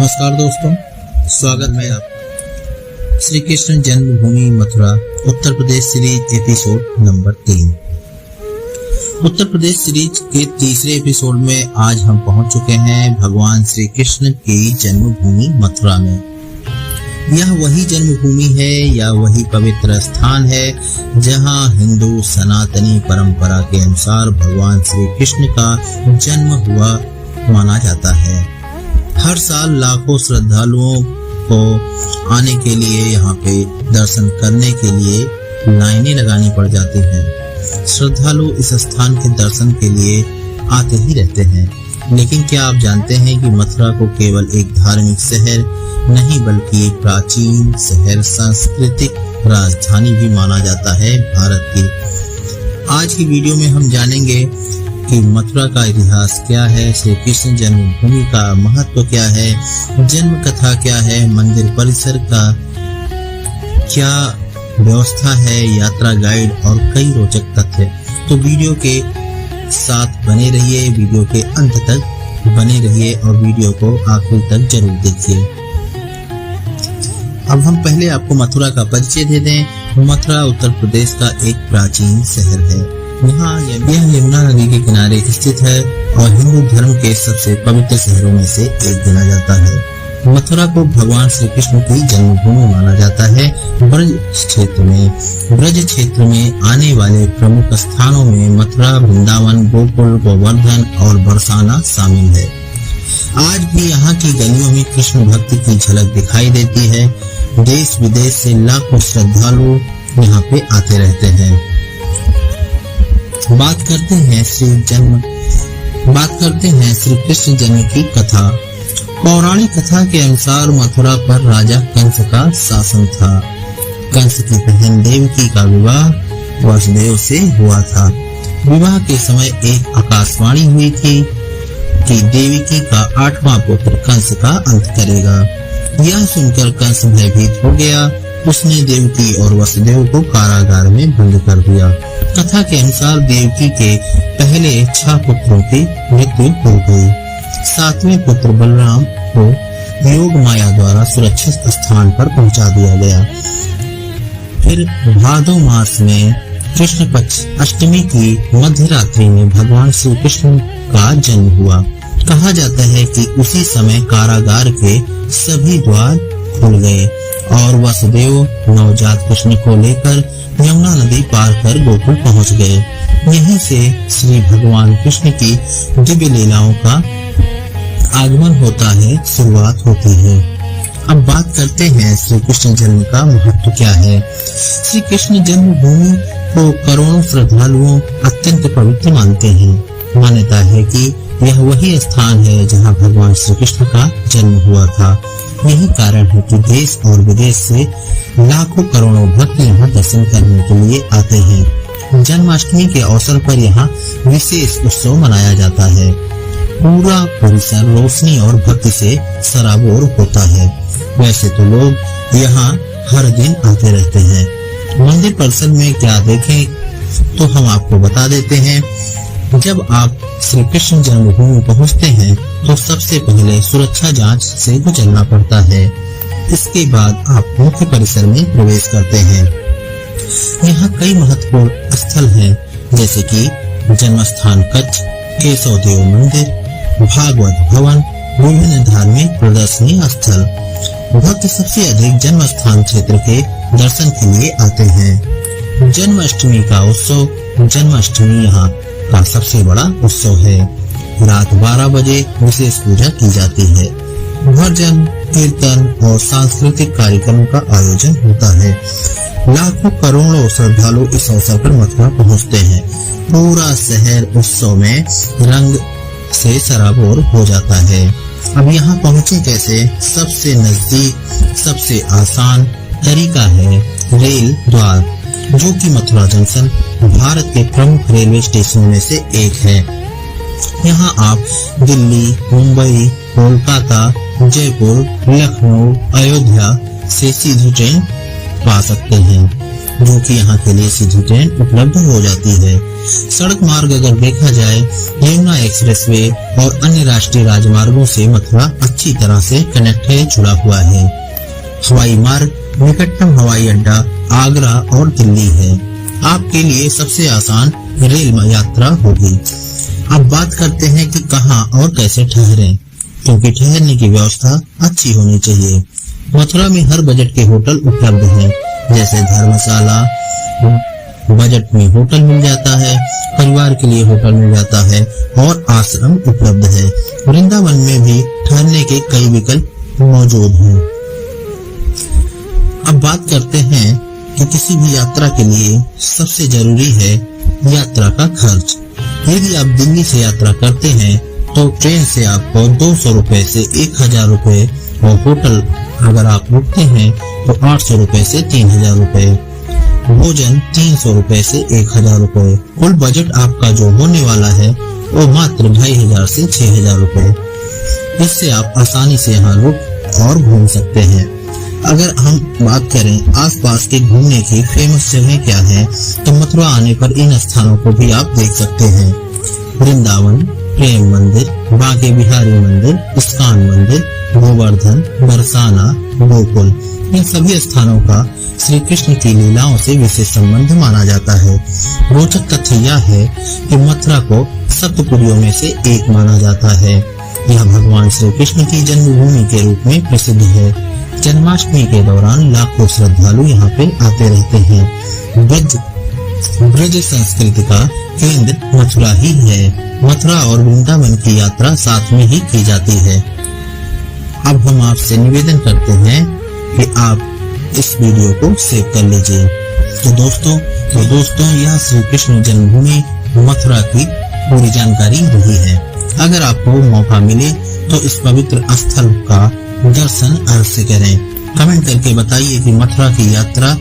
नमस्कार दोस्तों, स्वागत है आपका श्री कृष्ण जन्मभूमि Mathura Uttar Pradesh series episode number 3। Uttar Pradesh series के तीसरे एपिसोड में आज हम पहुंच चुके हैं भगवान श्री कृष्ण की जन्मभूमि मथुरा में। यह वही जन्मभूमि है या वही पवित्र स्थान है जहां हिंदू सनातनी परंपरा के अनुसार भगवान श्री कृष्ण का जन्म हुआ माना जाता है। हर साल लाखों श्रद्धालुओं को आने के लिए यहाँ पे दर्शन करने के लिए लाइनें लगानी पड़ जाती हैं। श्रद्धालु इस स्थान के दर्शन के लिए आते ही रहते हैं। लेकिन क्या आप जानते हैं कि मथुरा को केवल एक धार्मिक शहर नहीं बल्कि एक प्राचीन शहर, सांस्कृतिक राजधानी भी माना जाता है भारत की। आज की वीडियो में हम जानेंगे कि मथुरा का इतिहास क्या है, श्री कृष्ण जन्मभूमि का महत्व क्या है, जन्म कथा क्या है, मंदिर परिसर का क्या व्यवस्था है, यात्रा गाइड और कई रोचक तथ्य। तो वीडियो के साथ बने रहिए, वीडियो के अंत तक बने रहिए और वीडियो को आखिर तक जरूर देखिए। अब हम पहले आपको मथुरा का परिचय दे दें। मथुरा उत्तर प्रदेश का एक प्राचीन शहर है। यहाँ यह यमुना नदी के किनारे स्थित है और हिंदू धर्म के सबसे पवित्र शहरों में से एक गिना जाता है। मथुरा को भगवान श्री कृष्ण की जन्मभूमि माना जाता है। ब्रज क्षेत्र में आने वाले प्रमुख स्थानों में मथुरा, वृंदावन, गोकुल, गोवर्धन और बरसाना शामिल है। आज भी यहाँ की गलियों में कृष्ण भक्ति की झलक दिखाई देती है। देश विदेश से लाखों श्रद्धालु यहाँ पे आते रहते हैं। बात करते हैं श्री कृष्ण जन्म की कथा। पौराणिक कथा के अनुसार मथुरा पर राजा कंस का शासन था। कंस की बहन देवकी का विवाह वसुदेव से हुआ था। विवाह के समय एक आकाशवाणी हुई थी कि देवकी का 8वां पुत्र कंस का अंत करेगा। यह सुनकर कंस भयभीत हो गया। उसने देवकी और वसुदेव को कारागार में बंद कर दिया। कथा के अनुसार देवकी के पहले 6 पुत्रों की मृत्यु हो गई। 7वें पुत्र बलराम को योग माया द्वारा सुरक्षित स्थान पर पहुंचा दिया गया। फिर भादो मास में कृष्ण पक्ष अष्टमी की मध्य रात्रि में भगवान श्री कृष्ण का जन्म हुआ। कहा जाता है कि उसी समय कारागार के सभी द्वार खुल गए और वसुदेव नवजात कृष्ण को लेकर यमुना नदी पार कर गोकुल पहुंच गए। यहीं से श्री भगवान कृष्ण की दिव्य लीलाओं का आगमन होता है, शुरुआत होती है। अब बात करते हैं श्री कृष्ण जन्म का महत्व क्या है। श्री कृष्ण जन्मभूमि को करोड़ों श्रद्धालुओं अत्यंत पवित्र मानते हैं। मान्यता है कि यह वही स्थान है जहां भगवान श्री कृष्ण का जन्म हुआ था। यही कारण है कि देश और विदेश से लाखों करोड़ों भक्त यहाँ दर्शन करने के लिए आते हैं। जन्माष्टमी के अवसर पर यहाँ विशेष उत्सव मनाया जाता है। पूरा परिसर रोशनी और भक्ति से सराबोर होता है। वैसे तो लोग यहाँ हर दिन आते रहते हैं। मंदिर परिसर में क्या देखें तो हम आपको बता देते हैं। जब आप श्री कृष्ण जन्मभूमि पहुँचते हैं तो सबसे पहले सुरक्षा जांच से गुजरना पड़ता है। इसके बाद आप मुख्य परिसर में प्रवेश करते हैं। यहाँ कई महत्वपूर्ण स्थल हैं, जैसे कि जन्म स्थान कच्छ, केशव देव मंदिर, भागवत भवन, विभिन्न धार्मिक प्रदर्शनी स्थल। भक्त सबसे अधिक जन्म स्थान क्षेत्र के दर्शन के लिए आते हैं। जन्माष्टमी का उत्सव। जन्माष्टमी यहाँ का सबसे बड़ा उत्सव है। रात 12 बजे विशेष पूजा की जाती है। भजन, कीर्तन और सांस्कृतिक कार्यक्रमों का आयोजन होता है। लाखों करोड़ों श्रद्धालु इस अवसर पर मथुरा पहुंचते हैं। पूरा शहर उत्सव में रंग से सराबोर हो जाता है। अब यहाँ पहुँचे कैसे? सबसे नजदीक, सबसे आसान तरीका है रेल द्वार, जो कि मथुरा जंक्शन भारत के प्रमुख रेलवे स्टेशनों में से एक है। यहाँ आप दिल्ली, मुंबई, कोलकाता, जयपुर, लखनऊ, अयोध्या से सीधी ट्रेन पा सकते हैं। जो कि यहाँ के लिए सीधी ट्रेन उपलब्ध हो जाती है। सड़क मार्ग अगर देखा जाए, यमुना एक्सप्रेसवे और अन्य राष्ट्रीय राजमार्गों से मथुरा अच्छी तरह से कनेक्ट है, जुड़ा हुआ है। हवाई मार्ग, निकटतम हवाई अड्डा आगरा और दिल्ली है। आपके लिए सबसे आसान रेल यात्रा होगी। अब बात करते हैं कि कहाँ और कैसे ठहरें, क्योंकि ठहरने की व्यवस्था अच्छी होनी चाहिए। मथुरा में हर बजट के होटल उपलब्ध हैं, जैसे धर्मशाला, बजट में होटल मिल जाता है, परिवार के लिए होटल मिल जाता है और आश्रम उपलब्ध है। वृंदावन में भी ठहरने के कई विकल्प मौजूद हैं। अब बात करते हैं कि किसी भी यात्रा के लिए सबसे जरूरी है यात्रा का खर्च। यदि आप दिल्ली से यात्रा करते हैं तो ट्रेन से आपको 200 रुपए से 1000 रुपए और होटल अगर आप रुकते हैं तो 800 रुपए से 3000 रुपए, भोजन 300 रुपए से 1000 रुपए। कुल बजट आपका जो होने वाला है वो मात्र 2500 से 6000 रुपए। इससे आप आसानी से यहाँ रुक और घूम सकते हैं। अगर हम बात करें आसपास के घूमने की फेमस जगह क्या है, तो मथुरा आने पर इन स्थानों को भी आप देख सकते हैं। वृंदावन, प्रेम मंदिर, बांके बिहारी मंदिर, इस्कॉन मंदिर, गोवर्धन, बरसाना, गोकुल, इन सभी स्थानों का श्री कृष्ण की लीलाओं से विशेष संबंध माना जाता है। रोचक तथ्य यह है कि मथुरा को सप्तपुरियों में से एक माना जाता है। यह भगवान श्री कृष्ण की जन्मभूमि के रूप में प्रसिद्ध है। जन्माष्टमी के दौरान लाखों श्रद्धालु यहाँ पे आते रहते हैं। ब्रज संस्कृति का केंद्र मथुरा ही है। मथुरा और वृंदावन की यात्रा साथ में ही की जाती है। अब हम आपसे निवेदन करते हैं कि आप इस वीडियो को सेव कर लीजिए। तो दोस्तों यह श्री कृष्ण जन्मभूमि मथुरा की पूरी जानकारी रही है। अगर आपको मौका मिले तो इस पवित्र स्थल का दर्शन अवश्य करें। कमेंट करके बताइए कि मथुरा की यात्रा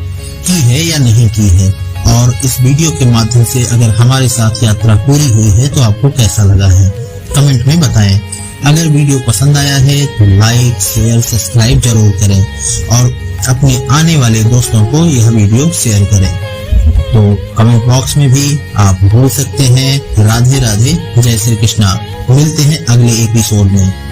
की है या नहीं की है, और इस वीडियो के माध्यम से अगर हमारे साथ यात्रा पूरी हुई है तो आपको कैसा लगा है, कमेंट में बताएं। अगर वीडियो पसंद आया है तो लाइक, शेयर, सब्सक्राइब जरूर करें और अपने आने वाले दोस्तों को यह वीडियो शेयर करें। तो कमेंट बॉक्स में भी आप बोल सकते हैं राधे राधे, जय श्री कृष्णा। मिलते हैं अगले एपिसोड में।